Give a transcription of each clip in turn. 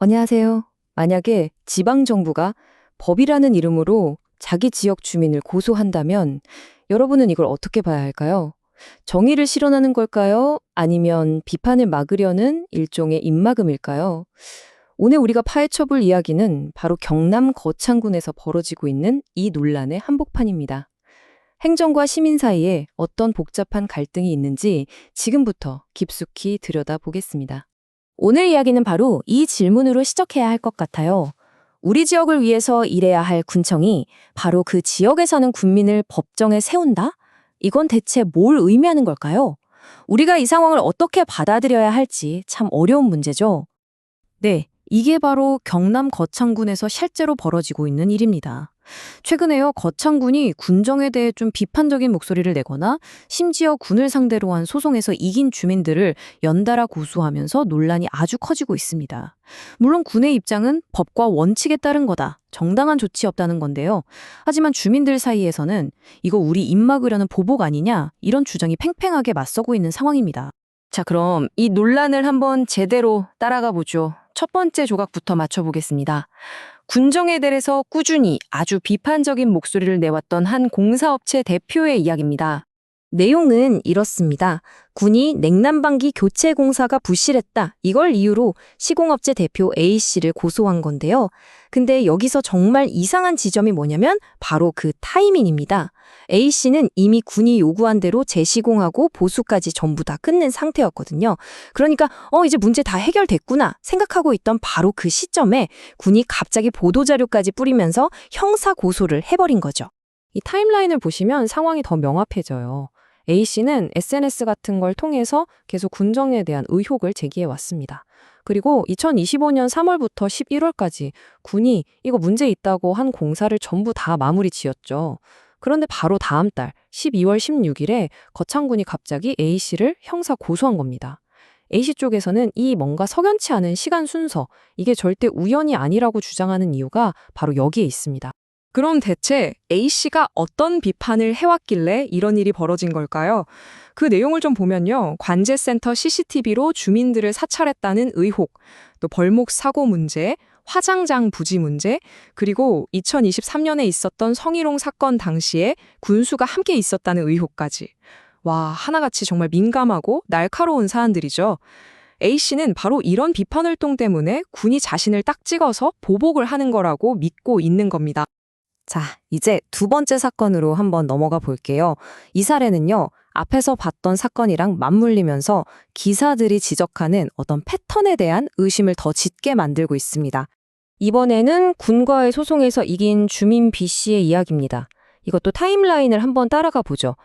안녕하세요. 만약에 지방정부가 법이라는 이름으로 자기 지역 주민을 고소한다면 여러분은 이걸 어떻게 봐야 할까요? 정의를 실현하는 걸까요? 아니면 비판을 막으려는 일종의 입막음일까요? 오늘 우리가 파헤쳐볼 이야기는 바로 경남 거창군에서 벌어지고 있는 이 논란의 한복판입니다. 행정과 시민 사이에 어떤 복잡한 갈등이 있는지 지금부터 깊숙이 들여다보겠습니다. 오늘 이야기는 바로 이 질문으로 시작해야 할 것 같아요. 우리 지역을 위해서 일해야 할 군청이 바로 그 지역에 사는 군민을 법정에 세운다? 이건 대체 뭘 의미하는 걸까요? 우리가 이 상황을 어떻게 받아들여야 할지 참 어려운 문제죠. 네, 이게 바로 경남 거창군에서 실제로 벌어지고 있는 일입니다. 최근에요, 거창군이 군정에 대해 좀 비판적인 목소리를 내거나 심지어 군을 상대로 한 소송에서 이긴 주민들을 연달아 고소하면서 논란이 아주 커지고 있습니다. 물론 군의 입장은 법과 원칙에 따른 거다, 정당한 조치 없다는 건데요. 하지만 주민들 사이에서는 이거 우리 입 막으려는 보복 아니냐, 이런 주장이 팽팽하게 맞서고 있는 상황입니다. 자, 그럼 이 논란을 한번 제대로 따라가 보죠. 첫 번째 조각부터 맞춰보겠습니다. 군정에 대해서 꾸준히 아주 비판적인 목소리를 내왔던 한 공사업체 대표의 이야기입니다. 내용은 이렇습니다. 군이 냉난방기 교체 공사가 부실했다. 이걸 이유로 시공업체 대표 A씨를 고소한 건데요. 근데 여기서 정말 이상한 지점이 뭐냐면 바로 그 타이밍입니다. A씨는 이미 군이 요구한 대로 재시공하고 보수까지 전부 다 끝낸 상태였거든요. 그러니까 이제 문제 다 해결됐구나 생각하고 있던 바로 그 시점에 군이 갑자기 보도자료까지 뿌리면서 형사 고소를 해버린 거죠. 이 타임라인을 보시면 상황이 더 명확해져요. A씨는 SNS 같은 걸 통해서 계속 군정에 대한 의혹을 제기해 왔습니다. 그리고 2025년 3월부터 11월까지 군이 이거 문제 있다고 한 공사를 전부 다 마무리 지었죠. 그런데 바로 다음 달 12월 16일에 거창군이 갑자기 A씨를 형사 고소한 겁니다. A씨 쪽에서는 이 뭔가 석연치 않은 시간 순서, 이게 절대 우연이 아니라고 주장하는 이유가 바로 여기에 있습니다. 그럼 대체 A씨가 어떤 비판을 해왔길래 이런 일이 벌어진 걸까요? 그 내용을 좀 보면요. 관제센터 CCTV로 주민들을 사찰했다는 의혹, 또 벌목 사고 문제, 화장장 부지 문제, 그리고 2023년에 있었던 성희롱 사건 당시에 군수가 함께 있었다는 의혹까지. 와, 하나같이 정말 민감하고 날카로운 사안들이죠. A씨는 바로 이런 비판 활동 때문에 군이 자신을 딱 찍어서 보복을 하는 거라고 믿고 있는 겁니다. 자, 이제 두 번째 사건으로 한번 넘어가 볼게요. 이 사례는요, 앞에서 봤던 사건이랑 맞물리면서 기사들이 지적하는 어떤 패턴에 대한 의심을 더 짙게 만들고 있습니다. 이번에는 군과의 소송에서 이긴 주민 B씨의 이야기입니다. 이것도 타임라인을 한번 따라가 보죠.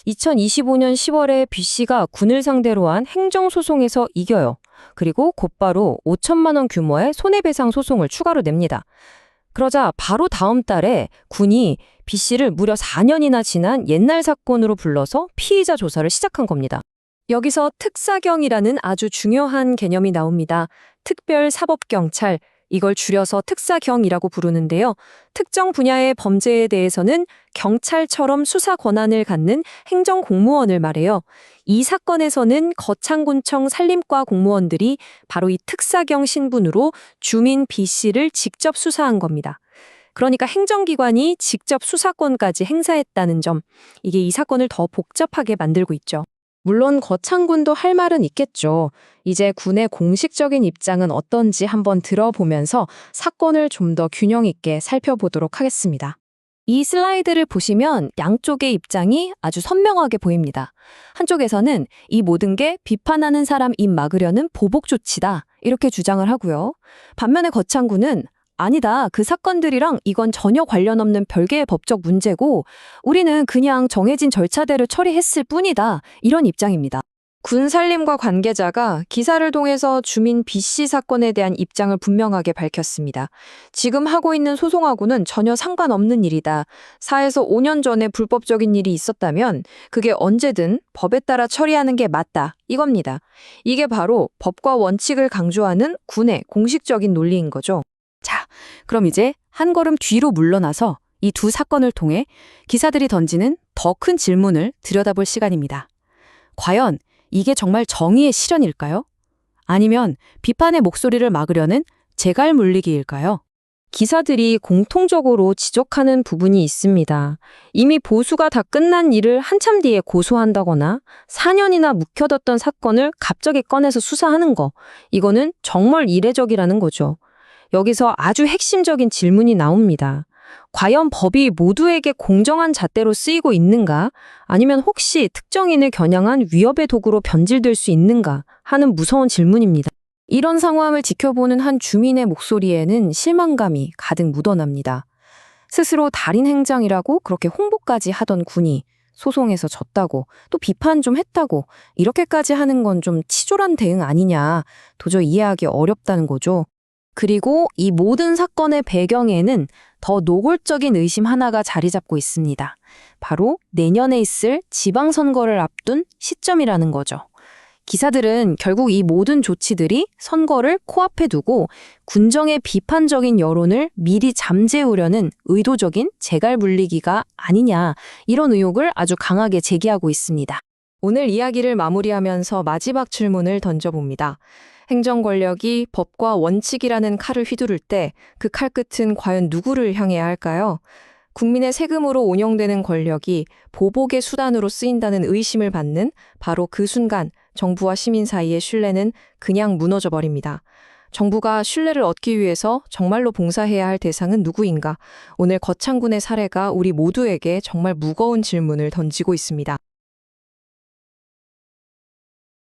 2025년 10월에 B씨가 군을 상대로 한 행정소송에서 이겨요. 그리고 곧바로 5천만 원 규모의 손해배상 소송을 추가로 냅니다. 그러자 바로 다음 달에 군이 B씨를 무려 4년이나 지난 옛날 사건으로 불러서 피의자 조사를 시작한 겁니다. 여기서 특사경이라는 아주 중요한 개념이 나옵니다. 특별사법경찰, 이걸 줄여서 특사경이라고 부르는데요. 특정 분야의 범죄에 대해서는 경찰처럼 수사 권한을 갖는 행정공무원을 말해요. 이 사건에서는 거창군청 산림과 공무원들이 바로 이 특사경 신분으로 주민 B씨를 직접 수사한 겁니다. 그러니까 행정기관이 직접 수사권까지 행사했다는 점, 이게 이 사건을 더 복잡하게 만들고 있죠. 물론 거창군도 할 말은 있겠죠. 이제 군의 공식적인 입장은 어떤지 한번 들어보면서 사건을 좀 더 균형 있게 살펴보도록 하겠습니다. 이 슬라이드를 보시면 양쪽의 입장이 아주 선명하게 보입니다. 한쪽에서는 이 모든 게 비판하는 사람 입 막으려는 보복 조치다, 이렇게 주장을 하고요. 반면에 거창군은 아니다, 그 사건들이랑 이건 전혀 관련 없는 별개의 법적 문제고 우리는 그냥 정해진 절차대로 처리했을 뿐이다, 이런 입장입니다. 군산림과 관계자가 기사를 통해서 주민 B씨 사건에 대한 입장을 분명하게 밝혔습니다. 지금 하고 있는 소송하고는 전혀 상관없는 일이다. 4에서 5년 전에 불법적인 일이 있었다면 그게 언제든 법에 따라 처리하는 게 맞다, 이겁니다. 이게 바로 법과 원칙을 강조하는 군의 공식적인 논리인 거죠. 자, 그럼 이제 한 걸음 뒤로 물러나서 이 두 사건을 통해 기사들이 던지는 더 큰 질문을 들여다볼 시간입니다. 과연 이게 정말 정의의 실현일까요? 아니면 비판의 목소리를 막으려는 재갈 물리기일까요? 기사들이 공통적으로 지적하는 부분이 있습니다. 이미 보수가 다 끝난 일을 한참 뒤에 고소한다거나 4년이나 묵혀뒀던 사건을 갑자기 꺼내서 수사하는 거. 이거는 정말 이례적이라는 거죠. 여기서 아주 핵심적인 질문이 나옵니다. 과연 법이 모두에게 공정한 잣대로 쓰이고 있는가? 아니면 혹시 특정인을 겨냥한 위협의 도구로 변질될 수 있는가? 하는 무서운 질문입니다. 이런 상황을 지켜보는 한 주민의 목소리에는 실망감이 가득 묻어납니다. 스스로 달인 행장이라고 그렇게 홍보까지 하던 군이 소송에서 졌다고 또 비판 좀 했다고 이렇게까지 하는 건 좀 치졸한 대응 아니냐, 도저히 이해하기 어렵다는 거죠. 그리고 이 모든 사건의 배경에는 더 노골적인 의심 하나가 자리 잡고 있습니다. 바로 내년에 있을 지방선거를 앞둔 시점이라는 거죠. 기사들은 결국 이 모든 조치들이 선거를 코앞에 두고 군정의 비판적인 여론을 미리 잠재우려는 의도적인 재갈 물리기가 아니냐, 이런 의혹을 아주 강하게 제기하고 있습니다. 오늘 이야기를 마무리하면서 마지막 질문을 던져봅니다. 행정 권력이 법과 원칙이라는 칼을 휘두를 때 그 칼끝은 과연 누구를 향해야 할까요? 국민의 세금으로 운영되는 권력이 보복의 수단으로 쓰인다는 의심을 받는 바로 그 순간 정부와 시민 사이의 신뢰는 그냥 무너져 버립니다. 정부가 신뢰를 얻기 위해서 정말로 봉사해야 할 대상은 누구인가? 오늘 거창군의 사례가 우리 모두에게 정말 무거운 질문을 던지고 있습니다.